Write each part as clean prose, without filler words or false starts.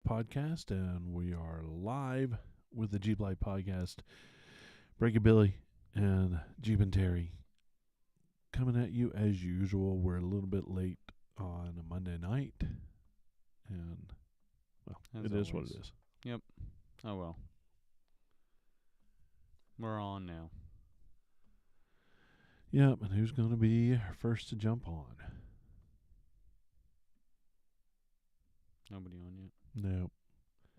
podcast, and we are live with the Jeep Light podcast. Breaking Billy and Jeepin'Terry coming at you as usual. We're a little bit late on a Monday night, and well, As it is what always. it is. Yep. Oh well. We're on now. Yep, and who's going to be first to jump on? Nobody on yet. No,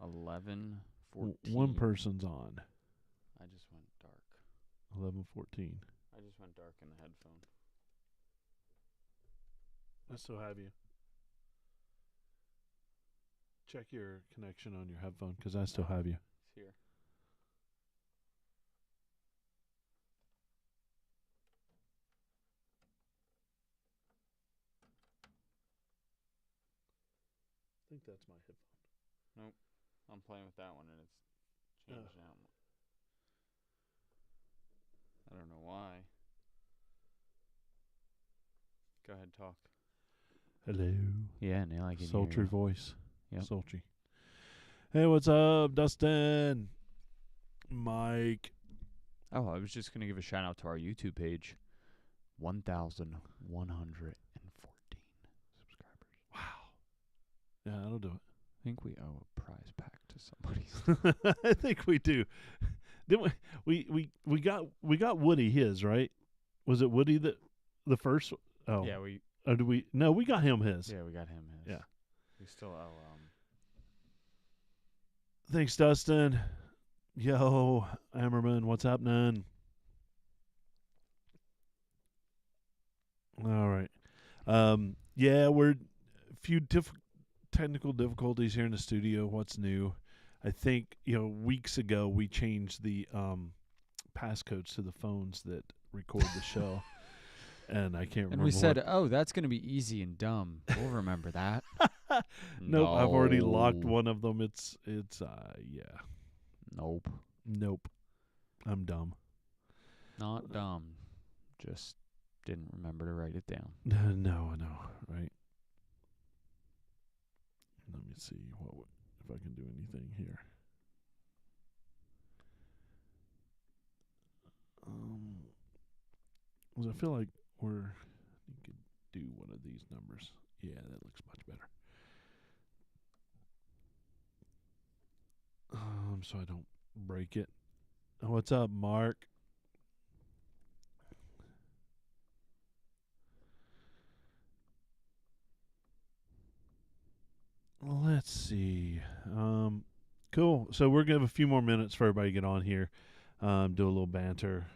11, 14. one person's on. I just went dark. 11:14. I just went dark in the headphone. I still have you. Check your connection on your headphone, because I still have you. It's here. I think that's my headphone. I'm playing with that one and it's changed out. I don't know why. Go ahead, talk. Hello. Yeah, Neil, I can Sultry voice. Yep. Sultry. Hey, what's up, Dustin? Mike. Oh, I was just going to give a shout out to our YouTube page. 1,114 subscribers. Wow. Yeah, that'll do I think we owe a prize pack to somebody. it. I think we do. Didn't we got Woody his, right? Was it Woody the first? Oh. Yeah, we Or did we? No, we got him his. we got him his. Yeah. We still owe Thanks, Dustin. Yo, Ammerman, what's happening? All right. Yeah, we're a few technical difficulties here in the studio. What's new? I think, weeks ago we changed the passcodes to the phones that record the show. And I can't remember. And we said, "Oh, that's going to be easy and dumb. We'll remember that." Nope, I've already locked one of them. It's yeah. Nope. I'm dumb. Not dumb. Just didn't remember to write it down. No, I know, right? Let me see if I can do anything here. 'Cause I feel like you could do one of these numbers. Yeah, that looks much better. So I don't break it. What's up, Mark? Let's see. Cool. So we're gonna have a few more minutes for everybody to get on here. Do a little banter.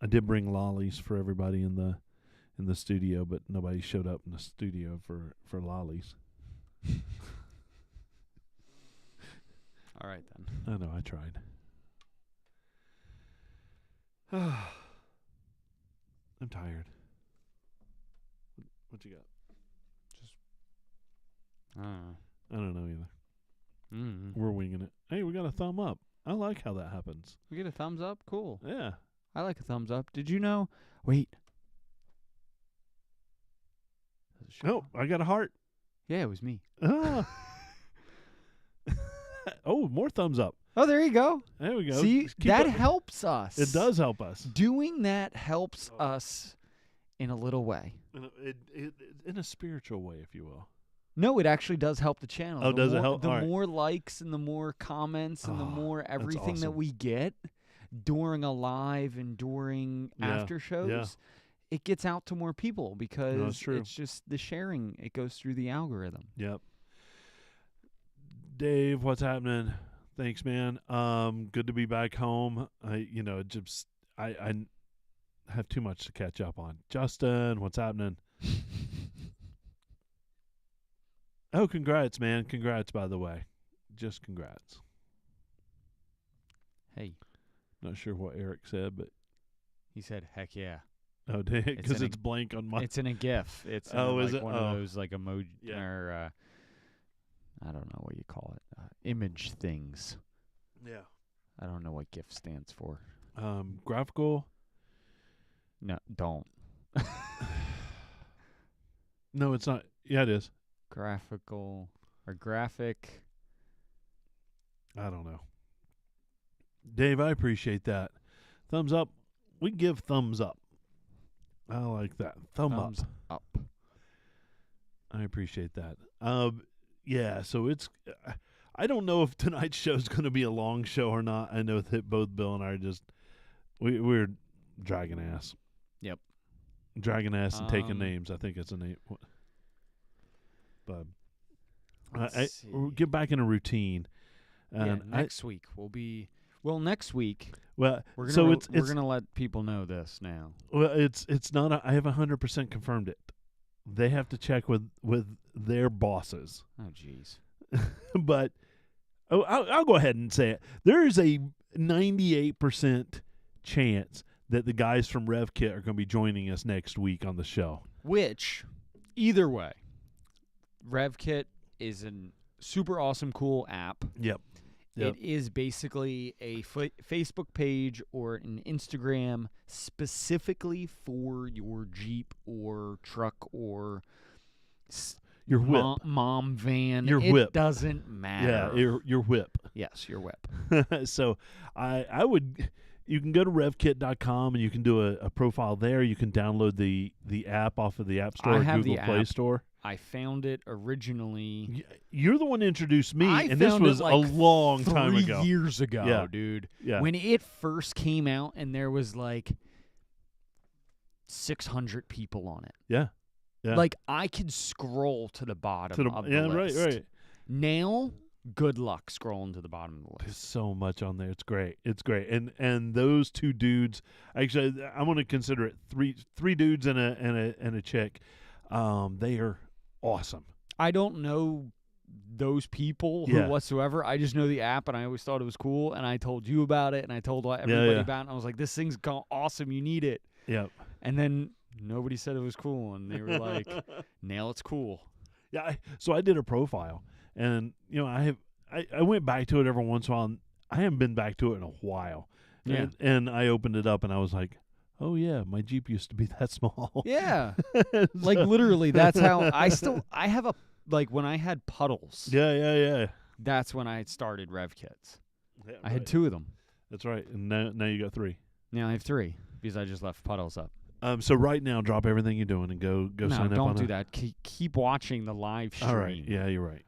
I did bring lollies for everybody in the studio, but nobody showed up in the studio for lollies. All right then. I know, I tried. I'm tired. What you got? I don't know either. We're winging it. Hey, we got a thumb up. I like how that happens. We get a thumbs up. Cool. Yeah. I like a thumbs up. Did you know? Wait. Oh, I got a heart. Yeah, it was me. Ah. Oh, more thumbs up. Oh, there you go. There we go. See, that helps us. It does help us. Doing that helps us in a little way. In a spiritual way, if you will. No, it actually does help the channel. Oh, does it help? The All right. more likes and the more comments and the more everything that awesome. we get during a live and during after shows, it gets out to more people because it's just the sharing. It goes through the algorithm. Yep. Dave, what's happening? Thanks, man. Good to be back home. I have too much to catch up on. Justin, what's happening? Oh, congrats, man. Congrats, by the way. Just congrats. Hey. Not sure what Eric said, but... He said, heck yeah. Oh, did it? Because it's blank on my... It's in a GIF. It's is it? one of those like emoji or... I don't know what you call it. Image things. Yeah. I don't know what GIF stands for. Graphical? No, don't. No, it's not. Yeah, it is. Graphical or graphic. I don't know. Dave, I appreciate that. Thumbs up. We give thumbs up. I like that. Thumbs up. I appreciate that. Yeah, so it's... I don't know if tonight's show is going to be a long show or not. I know that both Bill and I are just... We're dragging ass. Yep. Dragging ass and taking names. I think it's a name. But we'll get back in a routine. And next week will be... Well, next week... Well, we're gonna let people know this now. Well, it's not. I have 100% confirmed it. They have to check with their bosses. Oh, jeez. But I'll go ahead and say it. There is a 98% chance that the guys from RevKit are going to be joining us next week on the show. Which, either way, RevKit is a super awesome, cool app. Yep. It is basically a Facebook page or an Instagram specifically for your Jeep or truck or your whip, mom van. Your whip doesn't matter. Yeah, your whip. Yes, your whip. So I would. You can go to revkit.com and you can do a profile there. You can download the app off of the App Store, Google Play Store. I found it originally. You're the one who introduced me, and this was a long time ago. 3 years ago, dude. Yeah. When it first came out, and there was like 600 people on it. Yeah. Yeah. Like, I could scroll to the bottom of the list. Right. Now, good luck scrolling to the bottom of the list. There's so much on there. It's great. It's great. And those two dudes, actually, I'm going to consider it three dudes and a chick. They are awesome. I don't know those people whatsoever. I just know the app, and I always thought it was cool, and I told you about it, and I told everybody about it, and I was like, this thing's awesome. You need it. Yep. And then nobody said it was cool, and they were like, now it's cool. Yeah. So I did a profile, and, I went back to it every once in a while, and I haven't been back to it in a while. Yeah. And I opened it up, and I was like, oh, yeah, my Jeep used to be that small. Yeah. Like, literally, that's how I have when I had puddles. Yeah. That's when I started RevKits. Yeah, I had 2 of them. That's right. And now you got 3. Now I have 3 because I just left puddles up. So right now, drop everything you're doing and go sign up. No, don't do that. Keep watching the live stream. All right. Yeah, you're right.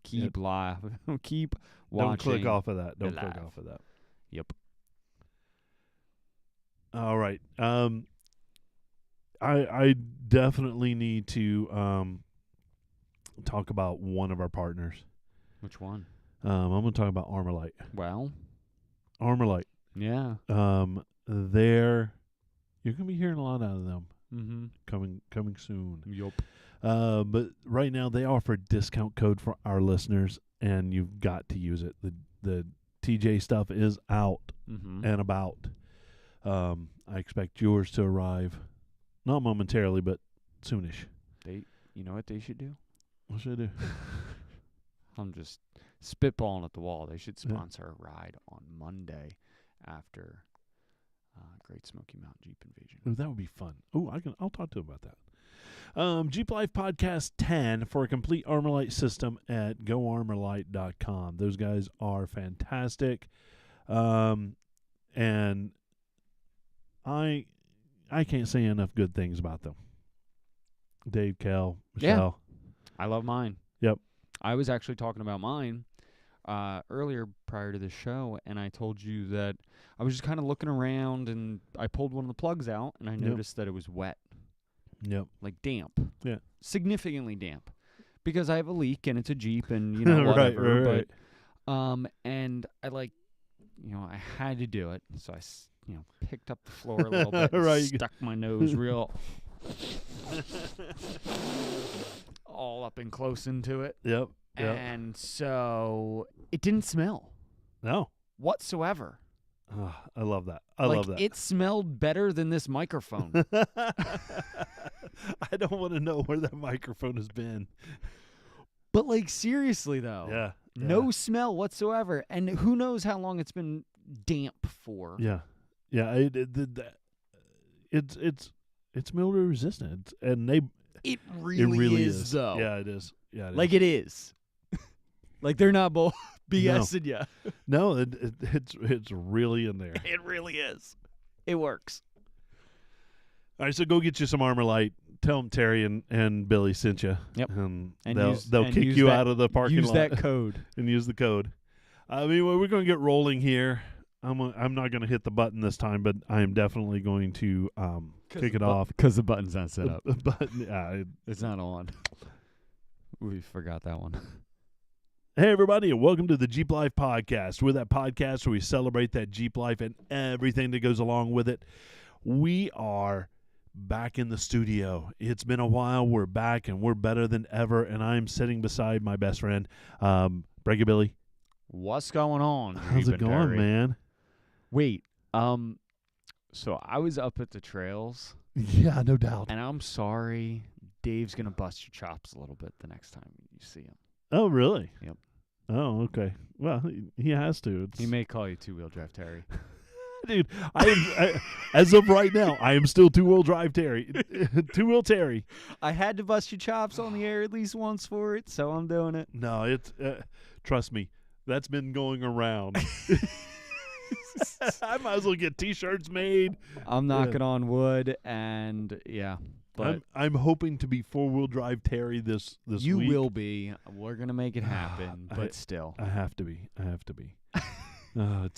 Keep live. Keep watching. Don't click off of that. Don't click off of that. Yep. All right. I definitely need to talk about one of our partners. Which one? I'm going to talk about Armorlight. Well, Armorlight. Yeah. You're going to be hearing a lot out of them. Coming soon. Yup. But right now they offer a discount code for our listeners, and you've got to use it. The TJ stuff is out and about. I expect yours to arrive, not momentarily, but soonish. You know what they should do? What should I do? I'm just spitballing at the wall. They should sponsor a ride on Monday after Great Smoky Mountain Jeep Invasion. Ooh, that would be fun. Oh, I'll talk to him about that. Jeep Life Podcast 10 for a complete Armorlight system at goarmorlight.com. Those guys are fantastic. And I can't say enough good things about them. Dave, Cal, Michelle. Yeah. I love mine. Yep. I was actually talking about mine earlier prior to the show, and I told you that I was just kind of looking around, and I pulled one of the plugs out, and I noticed that it was wet. Yep. Like damp. Yeah. Significantly damp. Because I have a leak, and it's a Jeep, and, whatever. Right. But, and I I had to do it, so I, picked up the floor a little bit and stuck my nose real all up and close into it. Yep. And so it didn't smell. No. Whatsoever. Oh, I love that. I love that. It smelled better than this microphone. I don't want to know where that microphone has been. But, seriously, though. Yeah. No smell whatsoever. And who knows how long it's been damp for. Yeah. Yeah. It's mildew resistant. And it really is, though. Yeah, it is. Yeah, it is. They're not BSing ya. No, it's really in there. It really is. It works. All right, so go get you some Armor Light. Tell them Terry and Billy sent you. Yep. And And they'll kick you out of the parking use lot. that code. And use the code. I mean, we're going to get rolling here. I'm not going to hit the button this time, but I am definitely going to kick it off. Because the button's not set up. But It's not on. We forgot that one. Hey, everybody, and welcome to the Jeep Life Podcast. We're that podcast where we celebrate that Jeep life and everything that goes along with it. We are back in the studio. It's been a while. We're back, and we're better than ever, and I'm sitting beside my best friend, Breaky Billy. What's going on? How's it going, man? Wait, so I was up at the trails. Yeah, no doubt. And I'm sorry, Dave's going to bust your chops a little bit the next time you see him. Oh, really? Yep. Oh, okay. Well, he has to. He may call you two-wheel drive Terry. Dude, as of right now, I am still two-wheel drive Terry. Two-wheel Terry. I had to bust your chops on the air at least once for it, so I'm doing it. No, it's trust me, that's been going around. I might as well get T-shirts made. I'm knocking on wood, and yeah. But I'm hoping to be four-wheel drive Terry this you week. will be. We're gonna make it happen, but still, I have to be.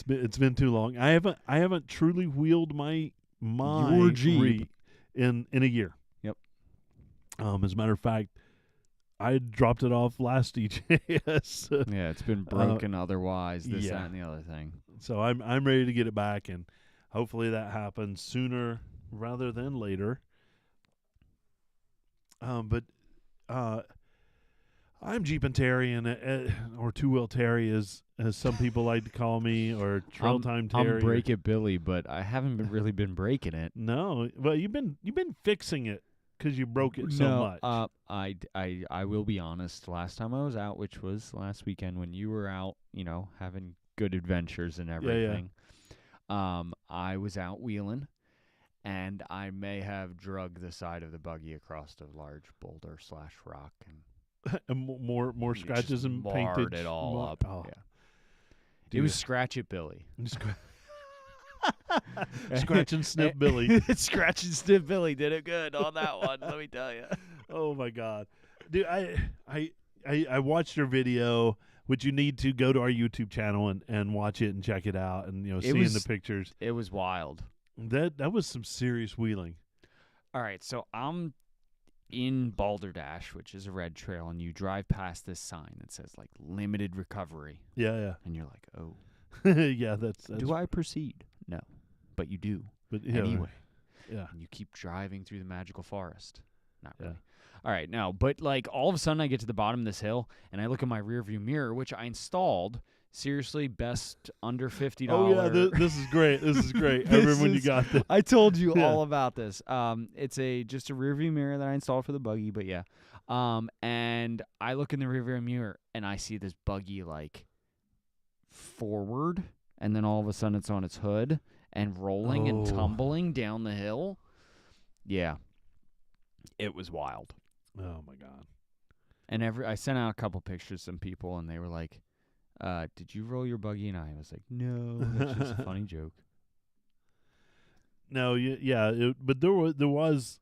It's been too long. I haven't truly wheeled my Your Jeep in a year. Yep. As a matter of fact, I dropped it off last EJS. Yeah, it's been broken otherwise, this, yeah. that, and the other thing. So I'm ready to get it back, and hopefully that happens sooner rather than later. But I'm Jeepin'Terry, and or Two-Wheel Terry, as some people like to call me, or Trail Time Terry. I'm Break It Billy, but I haven't really been breaking it. No, well, you've been fixing it because you broke it so much. I will be honest. Last time I was out, which was last weekend when you were out, having good adventures and everything. I was out wheeling. And I may have drug the side of the buggy across a large boulder / rock, and more scratches and painted it all up. Oh. Yeah, it was Scratch It Billy. Scratch and Sniff Billy. Scratch and Sniff Billy did it good on that one. Let me tell you. Oh my God, dude! I watched your video, which you need to go to our YouTube channel and watch it and check it out, and seeing the pictures. It was wild. That was some serious wheeling. All right, so I'm in Balderdash, which is a red trail, and you drive past this sign that says like limited recovery. Yeah. And you're like, oh. Yeah, that's do I proceed? No. But you do. But anyway. Yeah. And you keep driving through the magical forest. Not really. All right, no, but like all of a sudden I get to the bottom of this hill and I look in my rearview mirror, which I installed. Seriously, best under $50. Oh yeah, this is great. This is great. Everyone, you got this. I told you all about this. It's just a rearview mirror that I installed for the buggy, but yeah. And I look in the rearview mirror and I see this buggy like forward, and then all of a sudden it's on its hood and rolling and tumbling down the hill. Yeah, it was wild. Oh my God. And I sent out a couple pictures to some people, and they were like, did you roll your buggy? And I was like, no, that's just a funny joke. No, but there was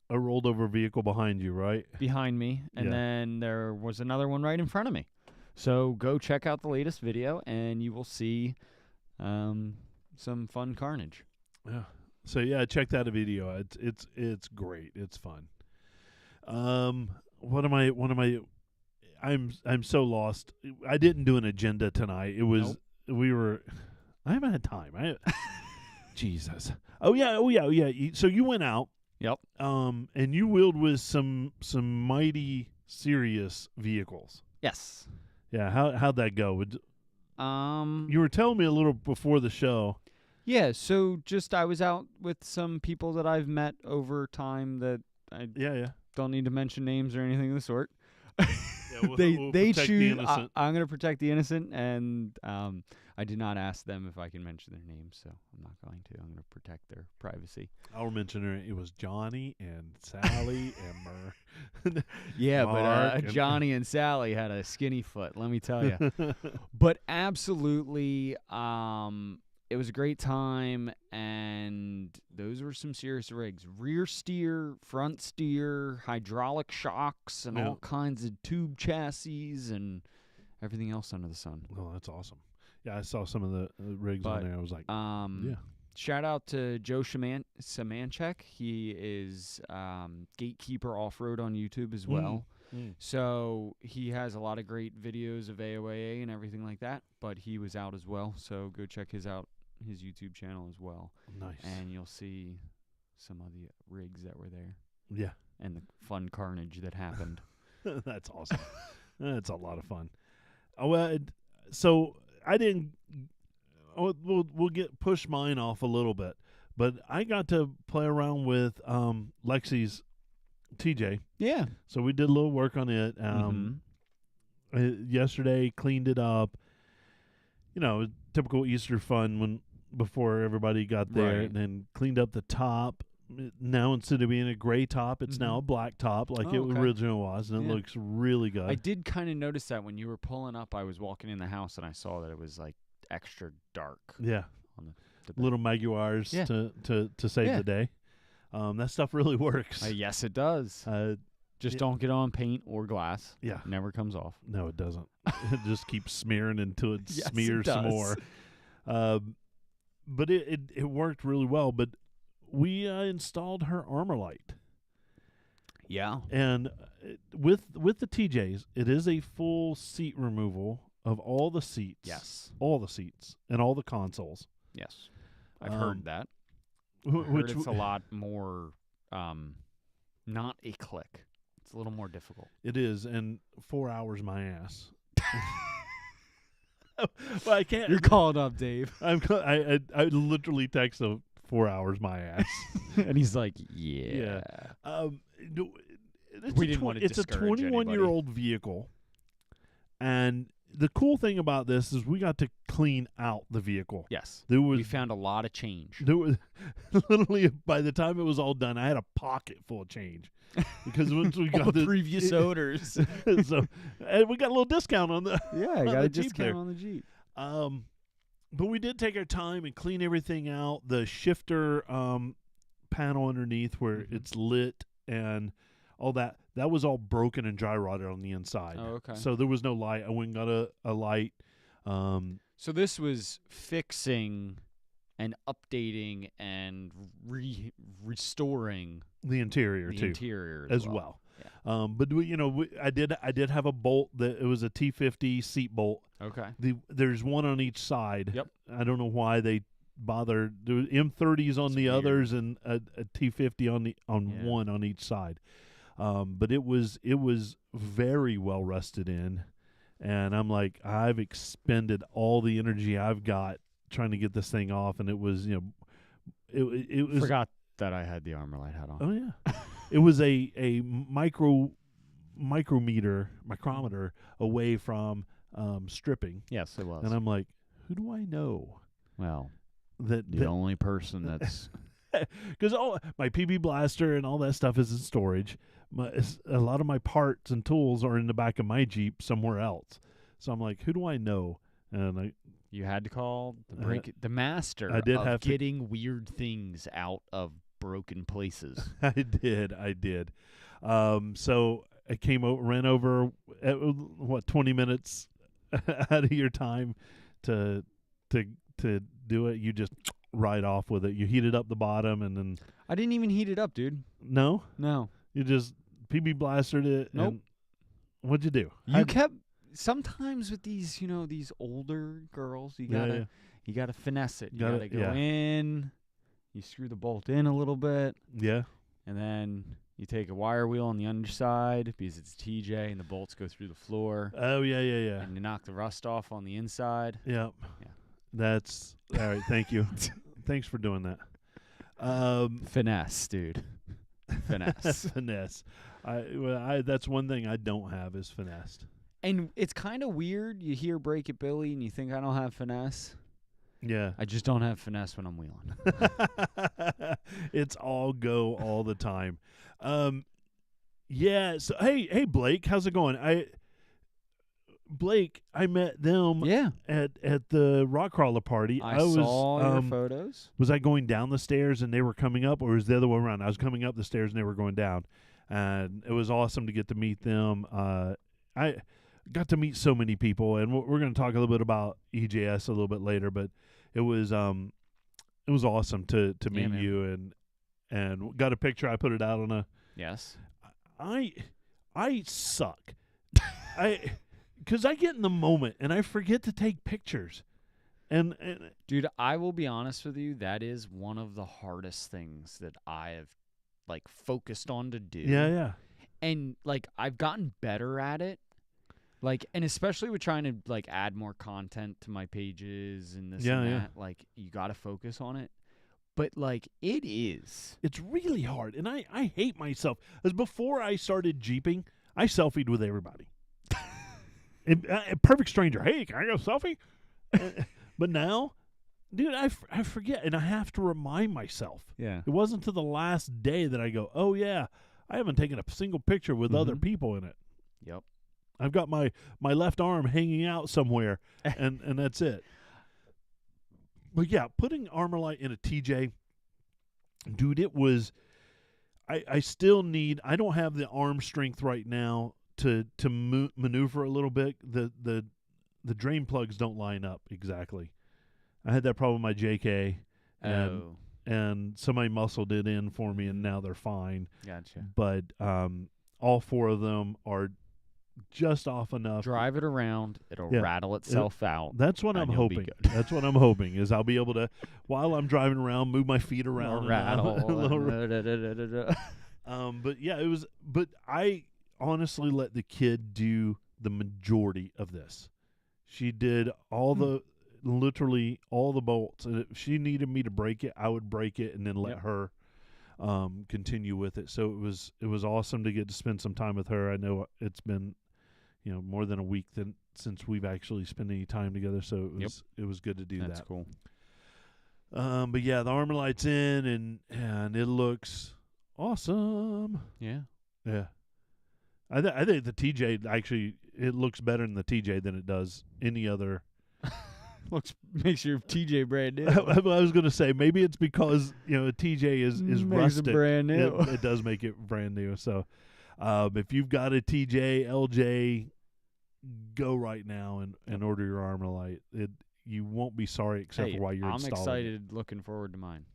a rolled over vehicle behind you, right? Behind me, and then there was another one right in front of me. So go check out the latest video, and you will see some fun carnage. Yeah. So yeah, check that video. It's great. It's fun. What am I? I'm so lost. I didn't do an agenda tonight. It was I haven't had time. Jesus. Oh yeah. So you went out. Yep. And you wheeled with some mighty serious vehicles. Yes. Yeah. How'd that go? You were telling me a little before the show. Yeah. So I was out with some people that I've met over time that I don't need to mention names or anything of the sort. we'll they protect the choose. innocent. I'm going to protect the innocent, and I did not ask them if I can mention their names, so I'm not going to. I'm going to protect their privacy. I'll mention her. It was Johnny and Sally and Mer. Yeah, Mark but and- Johnny and Sally had a skinny foot, let me tell you. But absolutely, it was a great time, and those were some serious rigs. Rear steer, front steer, hydraulic shocks, and Yeah. all kinds of tube chassis and everything else under the sun. Oh, that's awesome. Yeah, I saw some of the rigs on But, there. I was like, yeah. Shout out to Joe Samanchek. He is Gatekeeper Off-Road on YouTube as well. So he has a lot of great videos of AOAA and everything like that, but he was out as well. So go check his YouTube channel as well. Nice. And you'll see some of the rigs that were there Yeah. and the fun carnage that happened. That's awesome. That's a lot of fun. Oh, well, so I didn't. We'll get push mine off a little bit, but I got to play around with Lexi's TJ. Yeah. So we did a little work on it. Yesterday, cleaned it up. You know, typical Easter fun before everybody got there, Right. and then cleaned up the top. Now instead of being a gray top, it's now a black top, like it okay. originally was, and Yeah. it looks really good. I did kind of notice that when you were pulling up. I was walking in the house and I saw that it was like extra dark. Yeah. On the Little Maguires Yeah. to save Yeah. the day. That stuff really works. yes, it does. Just yeah. don't get on paint or glass. Yeah. Never comes off. No, it doesn't. It just keeps smearing until it Yes, it smears some does. more. But it worked really well. But we installed her armor light. Yeah. And with the TJs, it is a full seat removal of all the seats. Yes. All the seats and all the consoles. Yes. I've heard that. I Which heard it's a lot more, not a click. It's a little more difficult. it is, and 4 hours my ass. Well, I can't. You're calling up Dave. I literally text him 4 hours my ass. And he's like, yeah. We didn't want to It's a discourage 21-year-old vehicle, and the cool thing about this is we got to clean out the vehicle. Yes. There was We found a lot of change. there was literally by the time it was all done, I had a pocket full of change because once we All got the previous owners. so and we got a little discount on the Yeah, I on got the a Jeep discount there. on the Jeep. But we did take our time and clean everything out. The shifter panel underneath where it's lit and all that was all broken and dry rotted on the inside. Oh, okay. So there was no light. I went and got a light. So this was fixing and updating and restoring The interior the too, interior as well. Yeah. But I did have a bolt that it was a T50 seat bolt. Okay. There's one on each side. Yep. I don't know why they bothered. There was M30s on It's the weird. others and a T50 on Yeah. one on each side. But it was very well rusted in, and I'm like, I've expended all the energy I've got trying to get this thing off, and it was it was Forgot that I had the armor light hat on. Oh yeah, it was a micrometer away from stripping, Yes, it was. and I'm like, who do I know Well, that the only person that's because all my PB blaster and all that stuff is in storage. A lot of my parts and tools are in the back of my Jeep somewhere else. So I'm like, who do I know? And you had to call the master I did of have to- getting weird things out of broken places. I did. So I came over, ran over, 20 minutes out of your time to do it. You just right off with it. You heated up the bottom and then I didn't even heat it up, dude. no, No. you just PB blastered it. Nope. And what'd you do? You kept sometimes with these, these older girls, you gotta finesse it. You gotta go in, you screw the bolt in a little bit, Yeah. and then you take a wire wheel on the underside because it's TJ and the bolts go through the floor. Oh yeah. And you knock the rust off on the inside. Yep. Yeah. That's all right. Thank you. Thanks for doing that. Finesse, dude. finesse. Finesse. That's one thing I don't have is finesse. And it's kind of weird. You hear Break It Billy and you think I don't have finesse. Yeah. I just don't have finesse when I'm wheeling. It's all go all the time. Yeah. So hey Blake, how's it going? I met them Yeah. at the rock crawler party. I saw your photos. Was I going down the stairs and they were coming up, or was the other way around? I was coming up the stairs and they were going down, and it was awesome to get to meet them. I got to meet so many people, and we're going to talk a little bit about EJS a little bit later, but it was awesome to meet man. you and got a picture. I put it out on a. Yes. I suck. Because I get in the moment and I forget to take pictures. And dude, I will be honest with you. That is one of the hardest things that I have focused on to do. Yeah. And I've gotten better at it. And especially with trying to add more content to my pages and this and that. You got to focus on it. But it is. It's really hard. And I hate myself. As before I started Jeeping, I selfied with everybody. A perfect stranger. Hey, can I get a selfie? But now, dude, I forget, and I have to remind myself. Yeah. It wasn't until the last day that I go, oh, yeah, I haven't taken a single picture with other people in it. Yep. I've got my left arm hanging out somewhere, and that's it. But, yeah, putting Armorlight in a TJ, dude, it was – I still need – I don't have the arm strength right now to maneuver a little bit. The drain plugs don't line up exactly. I had that problem with my JK, and somebody muscled it in for me, and now they're fine. Gotcha. But all four of them are just off enough. Drive it around; it'll rattle itself out. That's what I'm hoping. That's what I'm hoping is I'll be able to, while I'm driving around, move my feet around, rattle. But yeah, it was. But I honestly let the kid do the majority of this. She did literally all the bolts. And if she needed me to break it, I would break it and then let her continue with it. So it was awesome to get to spend some time with her. I know it's been, more than a week since we've actually spent any time together. So it was good to do that. That's cool. But yeah, the Armorlight's in and it looks awesome. Yeah. Yeah. I think the TJ actually it looks better in the TJ than it does any other. Makes your TJ brand new. I was going to say maybe it's because a TJ is rusted. It brand new. It does make it brand new. So if you've got a TJ LJ, go right now and order your Armorlight. You won't be sorry except for while you're installing. I'm excited, looking forward to mine.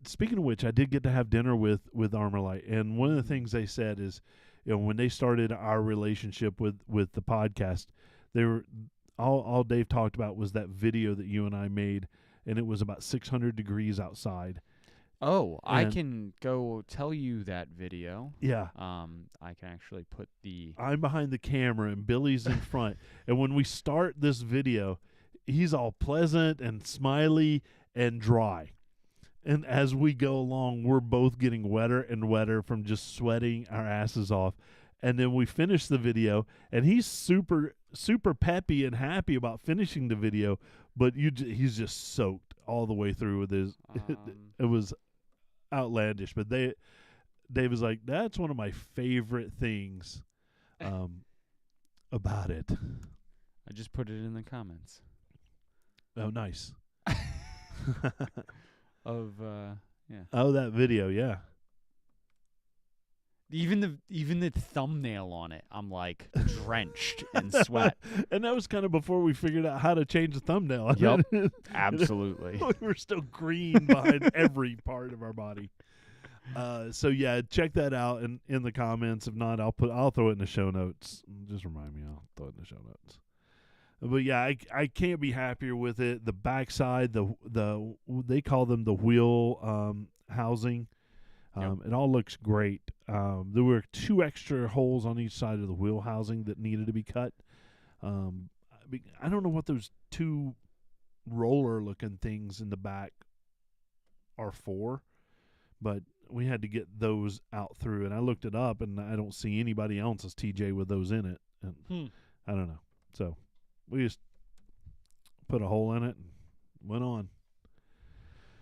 Speaking of which, I did get to have dinner with Armorlight, and one of the things they said is, when they started our relationship with the podcast, they were all Dave talked about was that video that you and I made, and it was about 600 degrees outside. Oh, I can go tell you that video. Yeah. I can actually put I'm behind the camera and Billy's in front, and when we start this video, he's all pleasant and smiley and dry. And as we go along, we're both getting wetter and wetter from just sweating our asses off. And then we finish the video, and he's super, super peppy and happy about finishing the video, but he's just soaked all the way through with his. It was outlandish, but Dave was like, "That's one of my favorite things about it." I just put it in the comments. Oh, nice. Oh, that video, yeah. Even the thumbnail on it, I'm drenched in sweat. And that was kind of before we figured out how to change the thumbnail. Yep, absolutely. We were still green behind every part of our body. So yeah, check that out in the comments. If not, I'll throw it in the show notes. Just remind me, I'll throw it in the show notes. But yeah, I can't be happier with it. The backside, they call them the wheel housing. It all looks great. There were 2 extra holes on each side of the wheel housing that needed to be cut. I don't know what those 2 roller-looking things in the back are for, but we had to get those out through, and I looked it up, and I don't see anybody else's TJ with those in it, and I don't know. So we just put a hole in it and went on.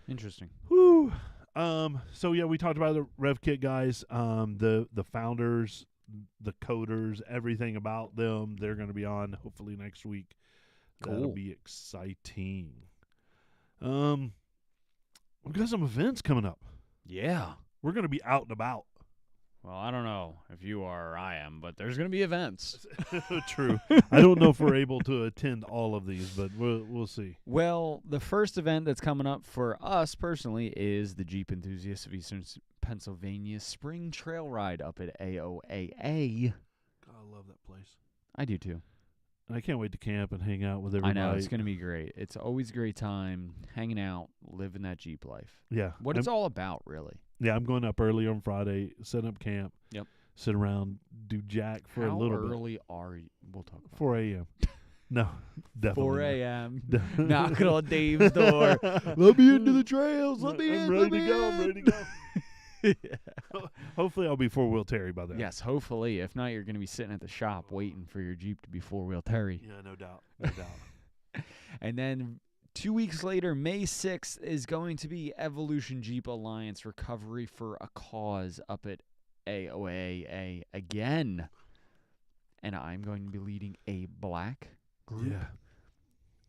Interesting. Whew. So yeah, we talked about the Rev Kit guys, the founders, the coders, everything about them. They're going to be on hopefully next week. That'll Cool. be exciting. We've got some events coming up. Yeah. We're going to be out and about. Well, I don't know if you are or I am, but there's going to be events. True. I don't know if we're able to attend all of these, but we'll see. Well, the first event that's coming up for us personally is the Jeep Enthusiasts of Eastern Pennsylvania Spring Trail Ride up at AOAA. God, I love that place. I do too. I can't wait to camp and hang out with everybody. I know, it's going to be great. It's always a great time hanging out, living that Jeep life. Yeah. What it's all about, really. Yeah, I'm going up early on Friday, set up camp. Yep. Sit around, do jack for a little bit. How early are you? We'll talk about 4 a.m. No, definitely 4 not. a.m. Knocking on Dave's door. Let me into the trails. Let me in. I'm Ready to go. I'm ready to go. Hopefully, I'll be 4-wheel Terry by then. Yes, hopefully. If not, you're going to be sitting at the shop waiting for your Jeep to be 4-wheel Terry. Yeah, no doubt. No doubt. And then 2 weeks later, May 6th, is going to be Evolution Jeep Alliance Recovery for a Cause up at AOAA again. And I'm going to be leading a black group. Yeah.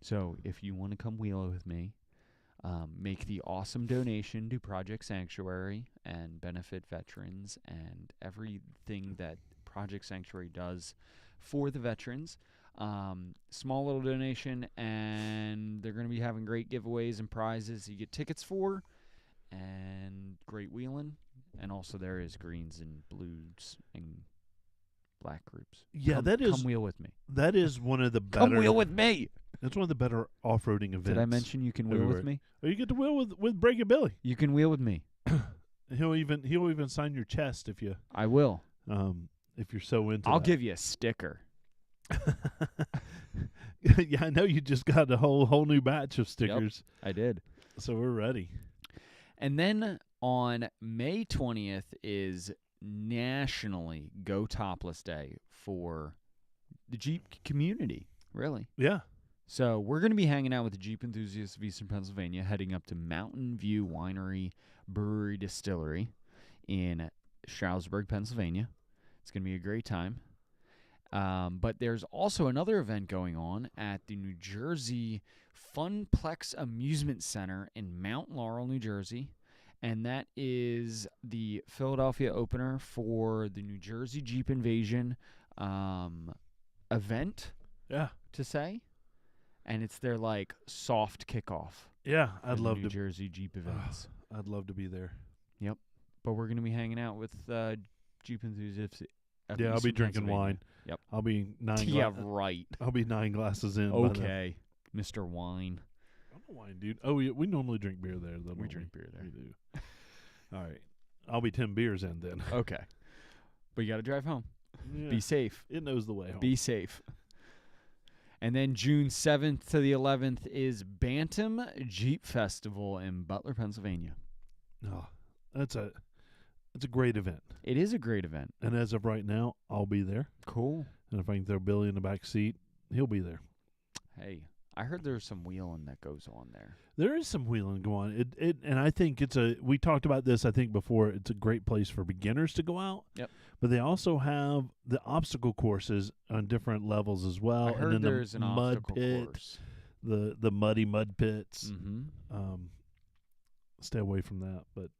So if you want to come wheel with me, make the awesome donation to Project Sanctuary and benefit veterans and everything that Project Sanctuary does for the veterans. Small little donation, and they're going to be having great giveaways and prizes you get tickets for, and great wheeling. And also there is greens and blues and black groups. Yeah, come wheel with me. That is one of the better. Come wheel with me. That's one of the better off-roading events. Did I mention you can wheel everywhere. with me? Oh, you get to wheel with Breaking Billy. You can wheel with me. He'll even sign your chest if you I will. if you're so into. I'll that. give you a sticker. Yeah, I know you just got a whole new batch of stickers. I did. So we're ready. And then on May 20th is nationally Go Topless Day for the Jeep community, really. Yeah. So we're going to be hanging out with the Jeep Enthusiasts of Eastern Pennsylvania, heading up to Mountain View Winery Brewery Distillery in Stroudsburg, Pennsylvania. It's going to be a great time. But there's also another event going on at the New Jersey Funplex Amusement Center in Mount Laurel, New Jersey. And that is the Philadelphia opener for the New Jersey Jeep Invasion event, Yeah. to say. And it's their, soft kickoff. Yeah, for I'd the love New to. Jersey Jeep events. I'd love to be there. But we're going to be hanging out with Jeep enthusiasts. of Yeah, I'll be Eastern drinking Pennsylvania. wine. Yep. I'll be Yeah, right. I'll be 9 glasses in. by then. Okay, Mr. Wine. I'm a wine dude. Oh, we normally drink beer there. Though, We don't drink beer there. We do. All right. I'll be 10 beers in then. Okay. But you got to drive home. Yeah. Be safe. It knows the way home. Be safe. And then June 7th to the 11th is Bantam Jeep Festival in Butler, Pennsylvania. Oh, it's a great event. It is a great event. And as of right now, I'll be there. Cool. And if I can throw Billy in the back seat, he'll be there. Hey, I heard there's some wheeling that goes on there. There is some wheeling going on. And I think we talked about this, I think, before. It's a great place for beginners to go out. Yep. But they also have the obstacle courses on different levels as well. I heard and then there's the an mud obstacle pit, course. the muddy mud pits. Mm-hmm. Stay away from that, but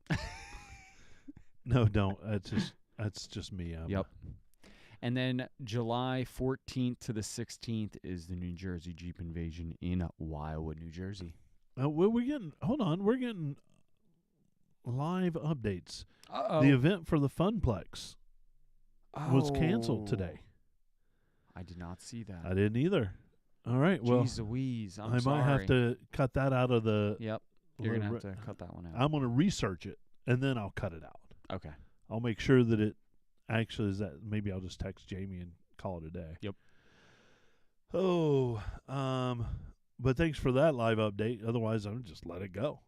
no, don't. That's just me. Yep. And then July 14th to the 16th is the New Jersey Jeep Invasion in Wildwood, New Jersey. We're getting live updates. Uh-oh. The event for the Funplex was canceled today. I did not see that. I didn't either. All right, well, Jeez Louise, I sorry. might have to cut that out of the. Yep, you're going to have to cut that one out. I'm going to research it, and then I'll cut it out. Okay. I'll make sure that it actually is that. Maybe I'll just text Jamie and call it a day. Yep. Oh, but thanks for that live update. Otherwise, I'll just let it go.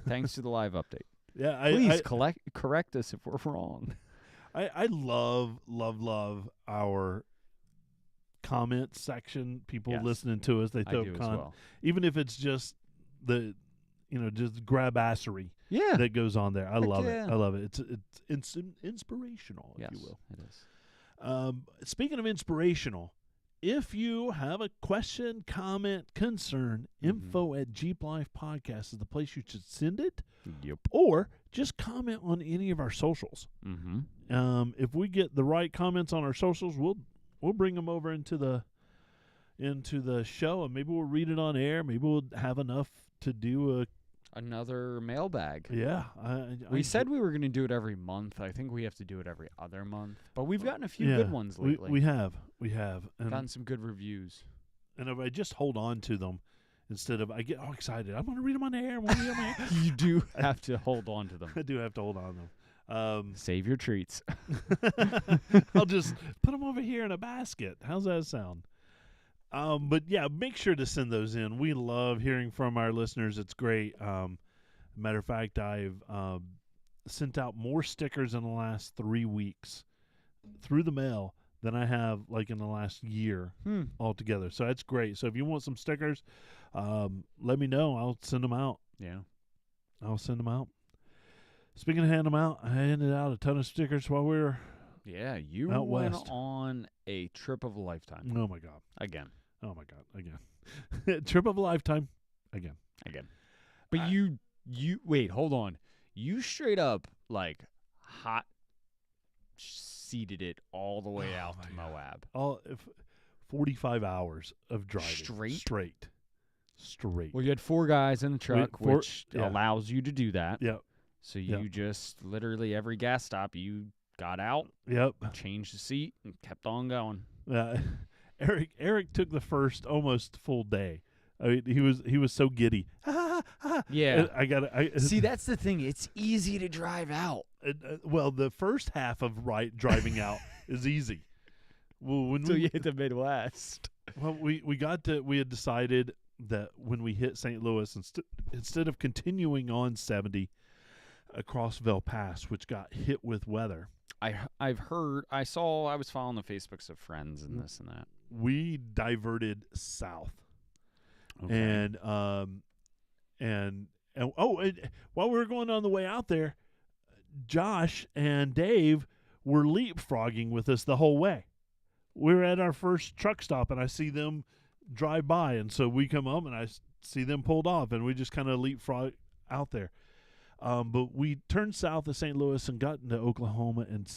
Thanks to the live update. Yeah, Please correct us if we're wrong. I love our comment section. People Yes. listening to us, they I throw do as well. even if it's just just grabassery Yeah. that goes on there. I love yeah. it. I love it. It's inspirational, if Yes, you will. it is. Speaking of inspirational, if you have a question, comment, concern, info at Jeep Life Podcast is the place you should send it. Yep. Or just comment on any of our socials. Mm-hmm. If we get the right comments on our socials, we'll bring them over into the show, and maybe we'll read it on air. Maybe we'll have enough to do Another mailbag. Yeah. We said we were going to do it every month. I think we have to do it every other month. But we've gotten a few good ones lately. We have. And gotten some good reviews. And if I just hold on to them instead of I get all excited, I'm going to read them on air. You do have to hold on to them. I do have to hold on to them. Save your treats. I'll just put them over here in a basket. How's that sound? But yeah, make sure to send those in. We love hearing from our listeners. It's great. Matter of fact, I've sent out more stickers in the last 3 weeks through the mail than I have like in the last year altogether. So that's great. So if you want some stickers, let me know. I'll send them out. Yeah. I'll send them out. Speaking of handing them out, I handed out a ton of stickers while we were you out went west. On a trip of a lifetime. Oh, my God. Again. Oh, my God. Again. Trip of a lifetime. Again. But you wait, hold on. You straight up, like, hot seated it all the way out to Moab. 45 hours of driving. Straight. Well, you had 4 guys in the truck, which allows you to do that. Yep. So you just literally every gas stop, you got out, changed the seat, and kept on going. Eric took the first almost full day. I mean, he was so giddy. Yeah. I see. That's the thing. It's easy to drive out. Well, the first half of driving out is easy. Well, when you hit the Midwest. Well, we had decided that when we hit St. Louis, instead of continuing on 70 across Vel Pass, which got hit with weather. I've heard. I was following the Facebooks of friends and this and that. We diverted south. Okay. And while we were going on the way out there, Josh and Dave were leapfrogging with us the whole way. We were at our first truck stop, and I see them drive by, and so we come up, and I see them pulled off, and we just kind of leapfrog out there. But we turned south of St. Louis and got into Oklahoma, and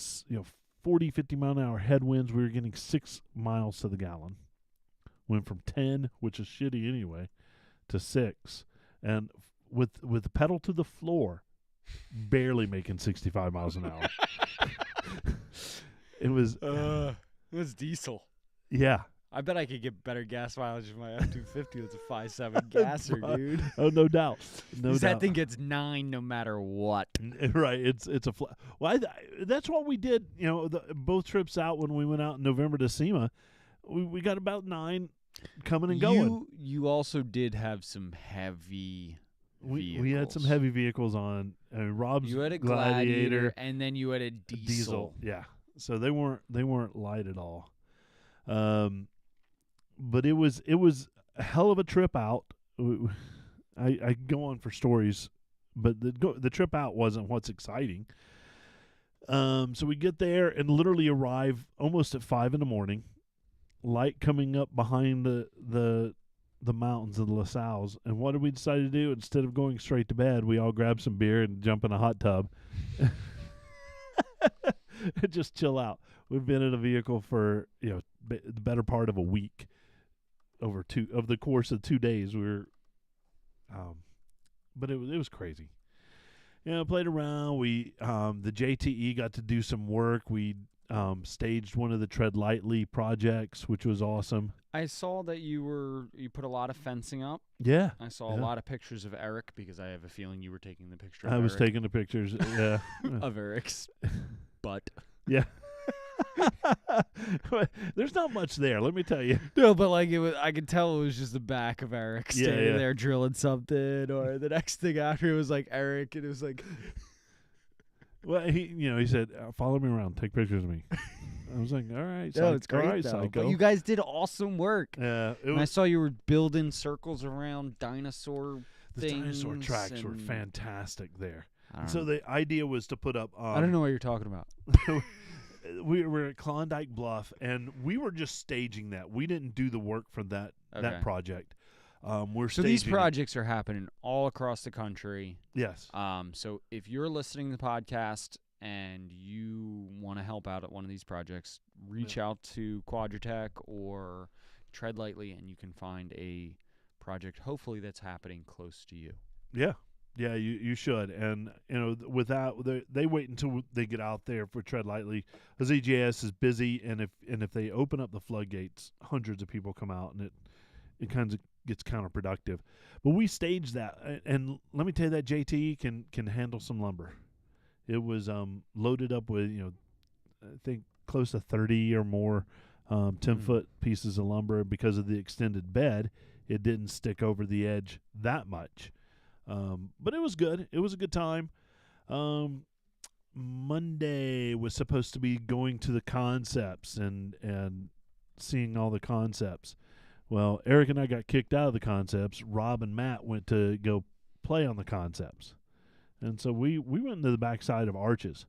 40, 50 mile an hour headwinds. We were getting 6 miles to the gallon. Went from 10, which is shitty anyway, to 6, and with the pedal to the floor, barely making 65 miles an hour. It was diesel. Yeah. I bet I could get better gas mileage with my F-250 with a 5.7 gasser, dude. Oh, no doubt. That thing gets 9 no matter what. Right. It's a well, that's what we did. Both trips out when we went out in November to SEMA, we got about 9 coming and going. You also did have some heavy vehicles. We had some heavy vehicles on. Rob's you had a Gladiator, and then you had a diesel. Yeah. So they weren't light at all. But it was a hell of a trip out. I go on for stories, but the trip out wasn't what's exciting. So we get there and literally arrive almost at 5 a.m. Light coming up behind the mountains of the La Salles. And what did we decide to do? Instead of going straight to bed, we all grabbed some beer and jump in a hot tub. Just chill out. We've been in a vehicle for the better part of a week. Over the course of 2 days, we were, but it was crazy. Played around. We the JTE got to do some work. We staged one of the Tread Lightly projects, which was awesome. I saw that you put a lot of fencing up. Yeah. I saw a lot of pictures of Eric because I have a feeling you were taking the picture of I Eric. was taking the pictures, yeah. Of Eric's butt. Yeah. There's not much there, let me tell you. No, but I could tell it was just the back of Eric standing there drilling something, or the next thing after it was like Eric, and it was like Well, he said, "Follow me around, take pictures of me." I was like, "All right, No, it's all great right, though. psycho." But you guys did awesome work. Yeah, it And I was. saw you were building circles around dinosaur The dinosaur things tracks were and- fantastic there. I And don't so know. the idea was to put up. I don't know what you're talking about. We were at Klondike Bluff, and we were just staging that. We didn't do the work for that Okay. project. We're So staging these it. projects are happening all across the country. Yes. So if you're listening to the podcast and you want to help out at one of these projects, reach out to Quadratech or Tread Lightly, and you can find a project hopefully that's happening close to you. Yeah. Yeah, you should. And, with that, they wait until they get out there for Tread Lightly. Because EJS is busy, and if they open up the floodgates, hundreds of people come out, and it kind of gets counterproductive. But we staged that, and let me tell you that JT can handle some lumber. It was loaded up with, I think close to 30 or more 10-foot pieces of lumber. Because of the extended bed, it didn't stick over the edge that much. But it was good. It was a good time. Monday was supposed to be going to the concepts and seeing all the concepts. Well, Eric and I got kicked out of the concepts. Rob and Matt went to go play on the concepts. And so we went to the backside of Arches.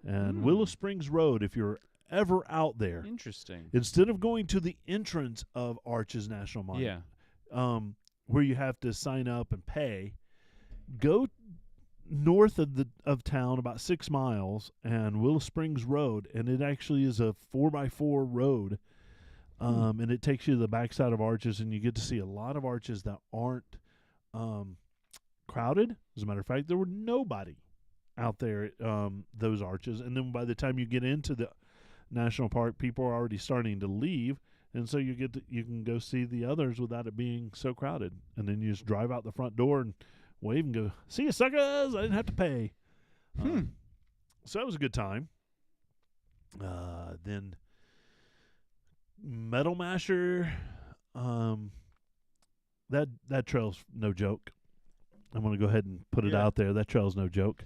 And Willow Springs Road, if you're ever out there, Interesting. instead of going to the entrance of Arches National Monument, where you have to sign up and pay, go north of town about 6 miles and Willow Springs Road, and it actually is a 4x4 road, and it takes you to the backside of Arches, and you get to see a lot of arches that aren't crowded. As a matter of fact, there were nobody out there at those arches, and then by the time you get into the national park, people are already starting to leave. And so you can go see the others without it being so crowded, and then you just drive out the front door and wave and go, "See you, suckers! I didn't have to pay." So that was a good time. Then Metal Masher, that trail's no joke. I'm going to go ahead and put it out there. That trail's no joke.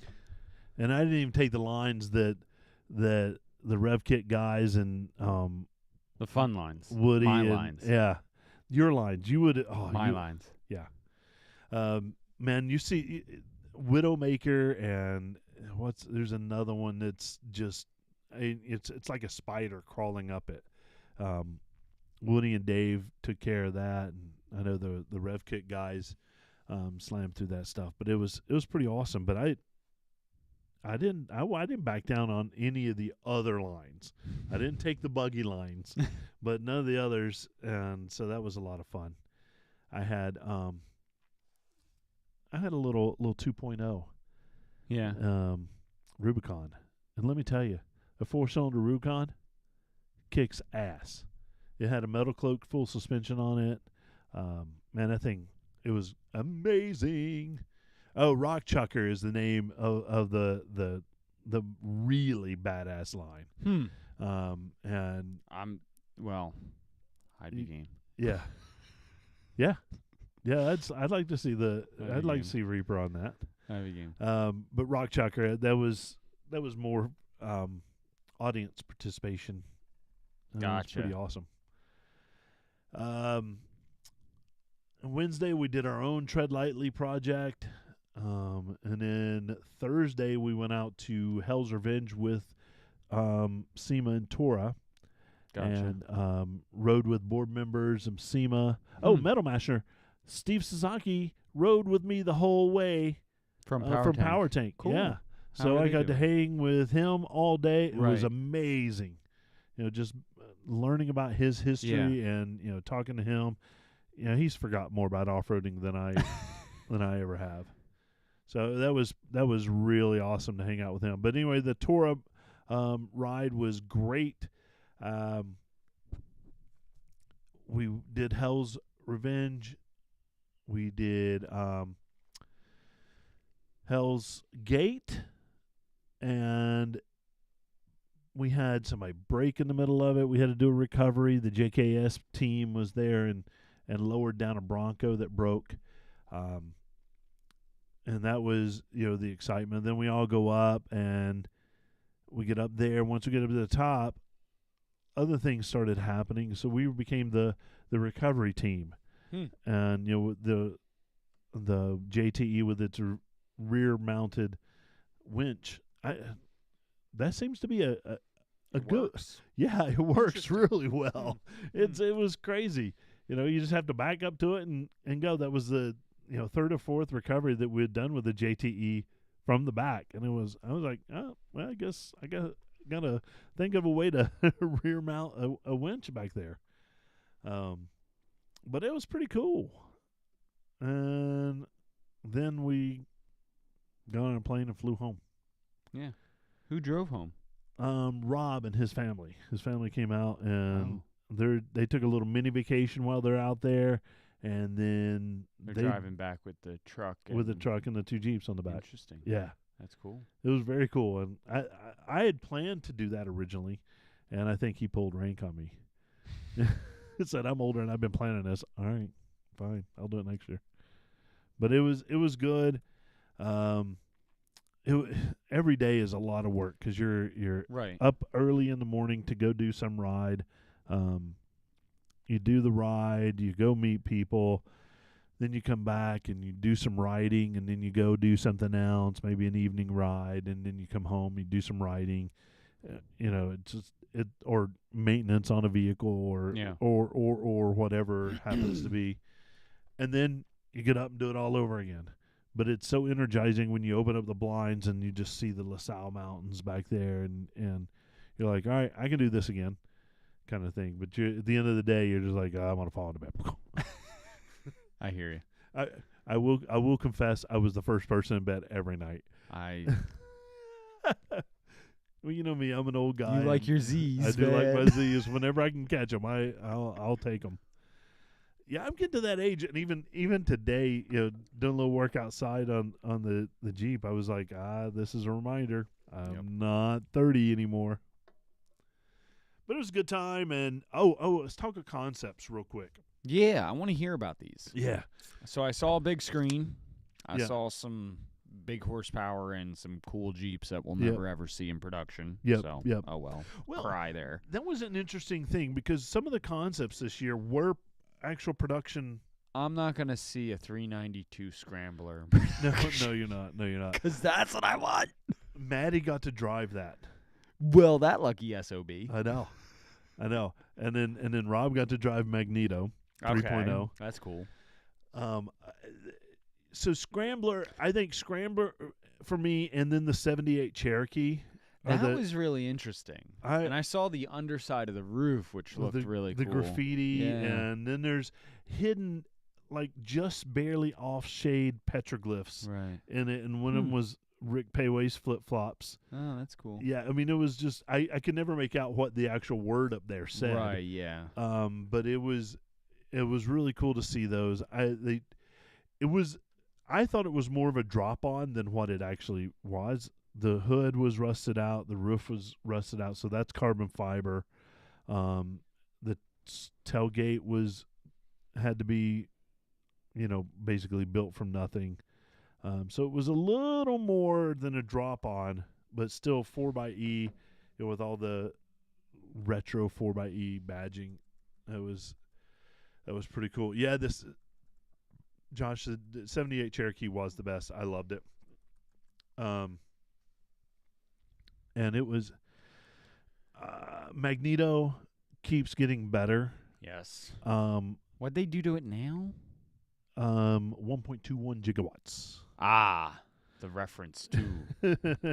And I didn't even take the lines that the Rev Kit guys and The fun lines. Woody My and, lines. yeah, your lines. You would My lines. Yeah. Man, you see Widowmaker and there's another one that's just it's like a spider crawling up it. Woody and Dave took care of that, and I know the Rev Kit guys slammed through that stuff, but it was pretty awesome. But I didn't back down on any of the other lines. I didn't take the buggy lines, but none of the others, and so that was a lot of fun. I had a little 2.0 Rubicon, and let me tell you, a 4-cylinder Rubicon kicks ass. It had a metal cloaked full suspension on it. Man, that thing, it was amazing. Oh, Rock Chucker is the name of the really badass line. And I'd be game. yeah. I'd like to see to see Reaper on that. I'd be game. But Rock Chucker, that was more audience participation. It was pretty awesome. Wednesday we did our own Tread Lightly project. And then Thursday we went out to Hell's Revenge with SEMA and Tora. Gotcha. And rode with board members and SEMA. Oh, Metal Masher, Steve Sasaki rode with me the whole way from Power Tank. Cool. Yeah. How So are I they got to doing? hang with him all day. It was Right. amazing. Just learning about his history and talking to him. He's forgot more about off-roading than I ever have. So that was really awesome to hang out with him. But anyway, the Tora ride was great. We did Hell's Revenge. We did Hell's Gate, and we had somebody break in the middle of it. We had to do a recovery. The JKS team was there and lowered down a Bronco that broke. and that was, the excitement. Then we all go up, and we get up there. Once we get up to the top, other things started happening. So we became the recovery team, and the JTE with its rear mounted winch. That seems to be a good. Works. Yeah, it works Interesting. really well. It was crazy. You just have to back up to it and go. That was the third or fourth recovery that we had done with the JTE from the back, and I was like, oh well, I guess I gotta think of a way to rear mount a winch back there. But it was pretty cool. And then we got on a plane and flew home. Yeah. Who drove home? Rob and his family. His family came out, and they took a little mini vacation while they're out there, and then They're driving back with the truck. with the truck and the two Jeeps on the back. Interesting. Yeah, That's cool. it was very cool, and I had planned to do that originally, and I think he pulled rank on me. He said, "I'm older and I've been planning this." All right, fine, I'll do it next year. But it was good. Every day is a lot of work because you're Right. up early in the morning to go do some ride. You do the ride, you go meet people, then you come back and you do some riding, and then you go do something else, maybe an evening ride, and then you come home, you do some riding. It's just or maintenance on a vehicle or whatever it happens to be, and then you get up and do it all over again. But it's so energizing when you open up the blinds and you just see the LaSalle Mountains back there, and you're like, all right, I can do this again, kind of thing. But at the end of the day, you're just like, I want to fall into bed. I hear you. I will confess, I was the first person in bed every night. Well, you know me, I'm an old guy. You like your Z's, I do man. like my Z's. Whenever I can catch them, I'll take them. Yeah, I'm getting to that age, and even today, doing a little work outside on the Jeep, I was like, this is a reminder. I'm not 30 anymore. But it was a good time, and let's talk of concepts real quick. Yeah, I want to hear about these. Yeah. So I saw a big screen. I Yeah. saw some big horsepower and some cool Jeeps that we'll never ever see in production. Yep, So, yep. oh well. Well, Cry there. that was an interesting thing because some of the concepts this year were actual production. I'm not going to see a 392 Scrambler. No, you're not. No, you're not. Because that's what I want. Maddie got to drive that. Well, that lucky SOB. I know. And then Rob got to drive Magneto 3.0. Okay, that's cool. So Scrambler, I think Scrambler for me, and then the 78 Cherokee. That was really interesting. And I saw the underside of the roof, which looked really cool. The graffiti, Yeah. and then there's hidden, like just barely off shade petroglyphs Right. in it, and one of them was Rick Payway's flip flops. Oh, that's cool. Yeah, I mean it was just I could never make out what the actual word up there said. Right. Yeah. But it was really cool to see those. I thought it was more of a drop on than what it actually was. The hood was rusted out, the roof was rusted out, so that's carbon fiber. The tailgate had to be, basically built from nothing. So it was a little more than a drop on, but still 4xe, with all the retro 4xe badging. That was pretty cool. Yeah, Josh, the 78 Cherokee was the best. I loved it. And it was Magneto keeps getting better. Yes. What'd they do to it now? 1.21 gigawatts. Ah, the reference to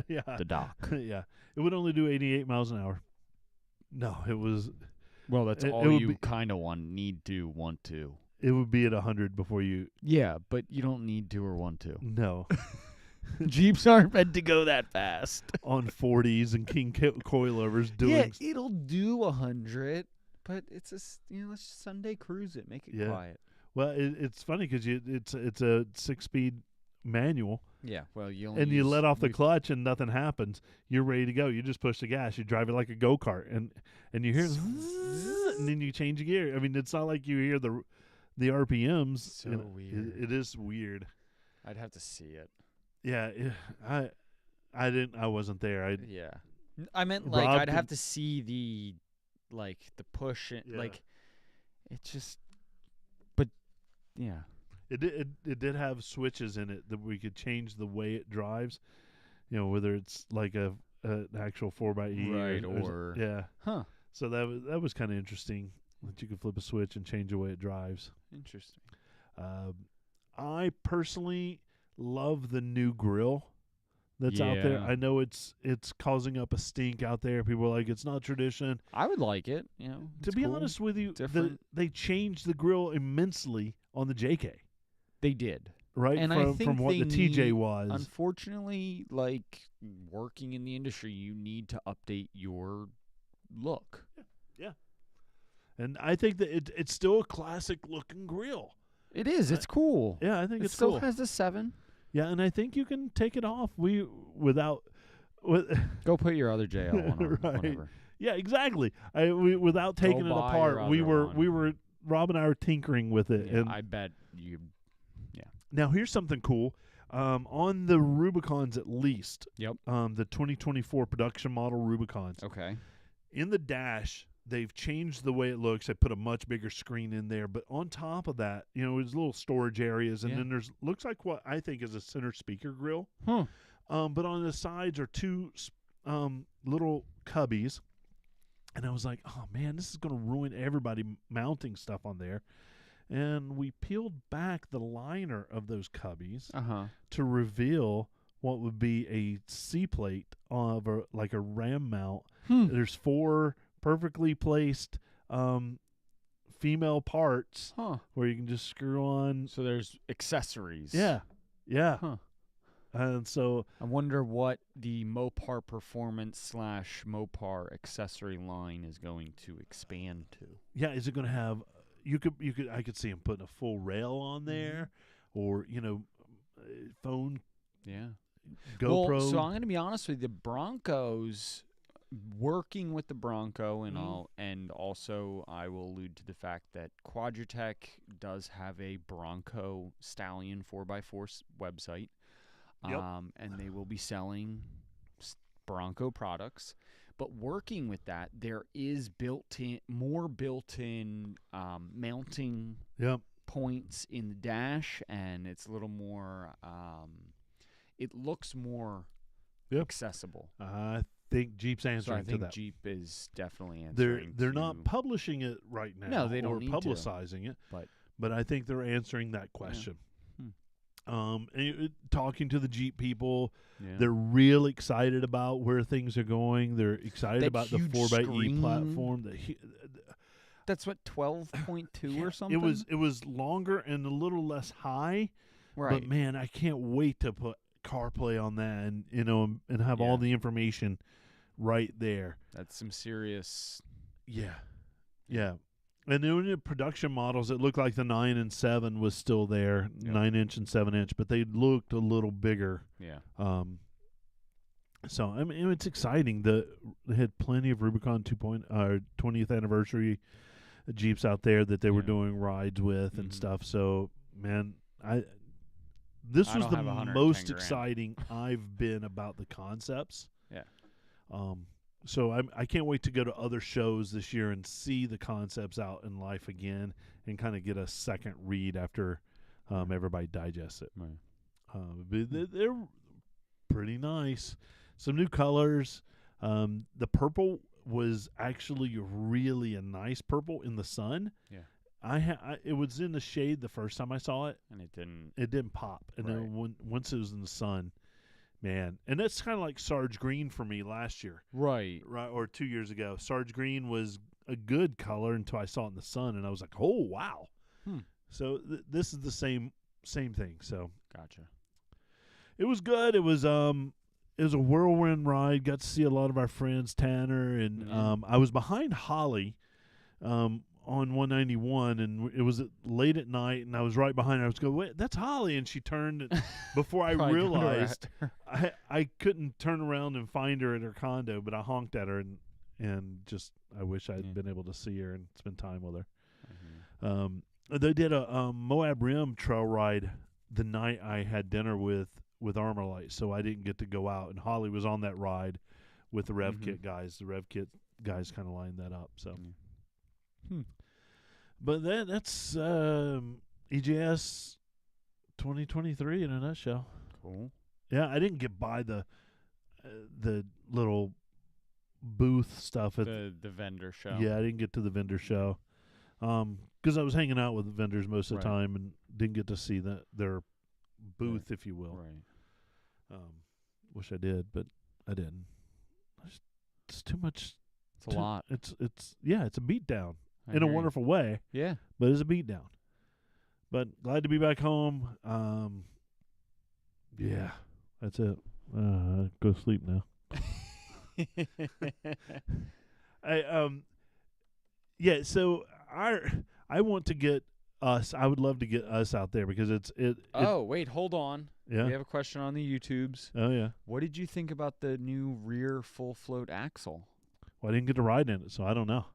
Yeah. the dock. Yeah. It would only do 88 miles an hour. No, it was. Well, that's It all would you be- kind of want to. It would be at 100 before you. Yeah, but you don't need to or want to. No. Jeeps aren't meant to go that fast. On 40s and King coilovers doing. Yeah, it'll do 100, but it's let's just Sunday cruise it, make it quiet. Well, it's funny because it's a 6-speed manual. Yeah, well, you let off the clutch and nothing happens. You're ready to go. You just push the gas. You drive it like a go-kart, and you hear zzz, and then you change gear. I mean, it's not like you hear the RPMs. So weird. It is weird. I'd have to see it. Yeah, I wasn't there. Yeah. I meant like Rob I'd have can- to see the push it, Yeah. like it just but yeah. it did have switches in it that we could change the way it drives. Whether it's like an actual 4xe Right, or yeah. Huh. So that was kind of interesting that you could flip a switch and change the way it drives. Interesting. I personally love the new grill that's out there. Yeah. I know it's causing up a stink out there. People are like, it's not tradition. I would like it, To it's be cool. honest with you, Different. they changed the grill immensely on the JK, They did. right? And from I think what they the TJ need- was. Unfortunately, like working in the industry, you need to update your look. And I think that it's still a classic looking grill. It is. It's cool. Yeah, I think It it's still cool. has the 7. Yeah, and I think you can take it off. With Go put your other JL one on. Right. Whatever. Yeah, exactly. Without taking it buy apart, your we other were one. Rob and I were tinkering with it. Yeah, and I bet you. now here's something cool. On the Rubicons, at least. Yep. The 2024 production model Rubicons. Okay. In the dash, they've changed the way it looks. They put a much bigger screen in there, but on top of that, there's little storage areas, and Yeah. then there's looks like what I think is a center speaker grill. Huh. But on the sides are two little cubbies, and I was like, oh man, this is going to ruin everybody mounting stuff on there. And we peeled back the liner of those cubbies to reveal what would be a C plate of like a ram mount. There's 4 perfectly placed female parts Huh. where you can just screw on. So there's accessories. Yeah. Huh. And so I wonder what the Mopar Performance / Mopar accessory line is going to expand to. yeah, is it going to have? I could see him putting a full rail on there, or phone. Yeah. GoPro. Well, so I'm going to be honest with you. The Broncos, working with the Bronco and all, and also I will allude to the fact that Quadratech does have a Bronco Stallion 4x4 website. Yep. And they will be selling Bronco products. But working with that, there is more built-in mounting Yep. points in the dash, and it's a little more. It looks more accessible. I think Jeep's So answering I think to that. Jeep is definitely answering. They're not publishing it right now. No, they don't or need to. publicizing it. But I think they're answering that question. Hmm. Talking to the Jeep people, yeah. they're real excited about where things are going. They're excited That about the huge 4xe screen. platform. That's what 12.2 or something. It was longer and a little less high. right. But man, I can't wait to put CarPlay on that and have Yeah. all the information right there. That's some serious. Yeah. And then in the production models, it looked like the 9 and 7 was still there, Yep. 9-inch and 7-inch, but they looked a little bigger. Yeah. So I mean, it's exciting. They had plenty of Rubicon 20th anniversary Jeeps out there that they were Yeah. doing rides with and Mhm. stuff. So man, this I was don't the have 110 most grand. exciting I've been about the concepts. Yeah. So I can't wait to go to other shows this year and see the concepts out in life again and kind of get a second read after everybody digests it. Right. But they're pretty nice. Some new colors. The purple was actually really a nice purple in the sun. Yeah. It was in the shade the first time I saw it. And it didn't. It didn't pop. And then once it was in the sun, man. And that's kind of like Sarge Green for me last year. Right. Or 2 years ago. Sarge Green was a good color until I saw it in the sun, and I was like, oh, wow. So this is the same thing. So Gotcha. it was good. It was a whirlwind ride. Got to see a lot of our friends, Tanner, and I was behind Holly on 191, and it was late at night, and I was right behind her. I was going, wait, that's Holly, and she turned. And before I Probably realized, I couldn't turn around and find her at her condo, but I honked at her, and just I wish I'd been able to see her and spend time with her. Mm-hmm. They did a Moab Rim trail ride the night I had dinner with with Armorlight, so I didn't get to go out. And Holly was on that ride with the Rev Mhm. Kit guys. The Rev Kit guys kind of lined that up. So, Hmm. but that's EJS 2023 in a nutshell. Cool. Yeah, I didn't get by the little booth stuff at The vendor show. Yeah, I didn't get to the vendor show because I was hanging out with the vendors most of the Right. time and didn't get to see their booth, if you will. Right. Wish I did, but I didn't. It's too much. It's a lot. It's a beatdown I in a hear you. wonderful way, Yeah. but it's a beatdown. But glad to be back home. Yeah, that's it. Go sleep now. Yeah. So I want to get us. I would love to get us out there because it. Oh, wait, hold on. Yeah. We have a question on the YouTubes. Oh yeah. What did you think about the new rear full float axle? Well, I didn't get to ride in it, so I don't know.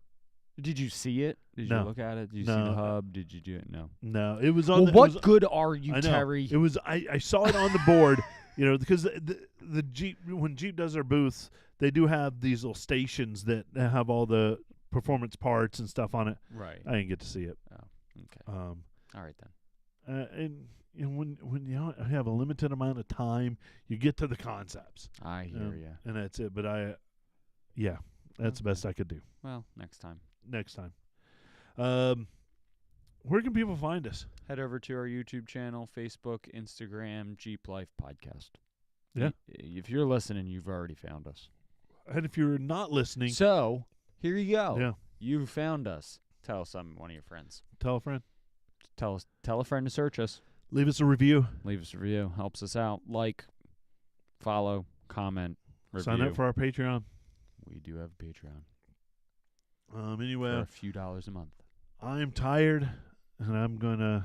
Did you see it? Did No. you look at it? Did you see No. the hub? Did you do it? No. No, it was on. Well, the, what it was, good are you, I know. Terry? It was. I saw it on the board. Because the Jeep, when Jeep does their booths, they do have these little stations that have all the performance parts and stuff on it. Right. I didn't get to see it. Oh, okay. All right then. And when you have a limited amount of time, you get to the concepts. I hear you. And that's it. But that's the best I could do. Well, next time. Next time. Where can people find us? Head over to our YouTube channel, Facebook, Instagram, Jeep Life Podcast. Yeah. If you're listening, you've already found us. And if you're not listening, So, here you go. yeah, You found us. Tell one of your friends. tell a friend. Tell a friend to search us. Leave us a review. Leave us a review. Helps us out. Like, follow, comment, review. Sign up for our Patreon. We do have a Patreon. Anyway, For a few dollars a month. I'm tired, and I'm gonna.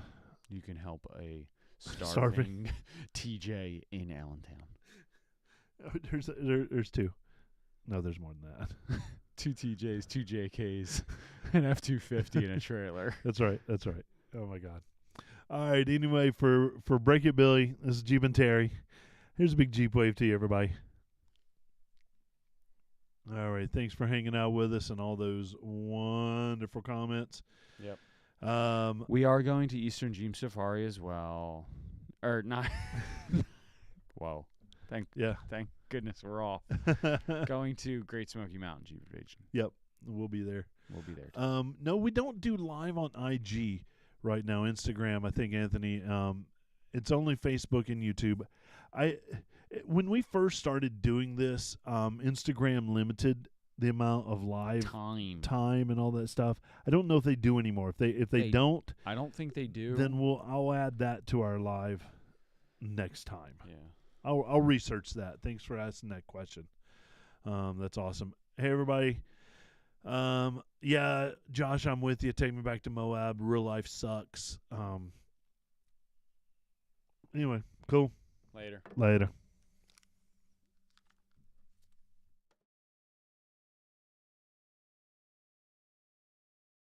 You can help a Starving. starving TJ in Allentown. There's two. No, there's more than that. 2 TJs, 2 JKs, an F-250 and a trailer. That's right. Oh my God. All right. Anyway, for Break It Billy, this is Jeepin'Terry. Here's a big Jeep wave to you, everybody. All right. Thanks for hanging out with us and all those wonderful comments. Yep. We We are going to Eastern Jeep Safari as well. Or not. Whoa. Thank goodness we're off. Going to Great Smoky Mountain Jeep Invasion. Yep. We'll be there. We'll be there too. No, we don't do live on IG right now. Instagram, I think, Anthony. It's only Facebook and YouTube. When we first started doing this, Instagram limited the amount of live time and all that stuff. I don't know if they do anymore. If they don't, I don't think they do. then I'll add that to our live next time. Yeah. I'll research that. Thanks for asking that question. That's awesome. Hey everybody. Yeah, Josh, I'm with you. Take me back to Moab. Real life sucks. Anyway, cool. Later. Later.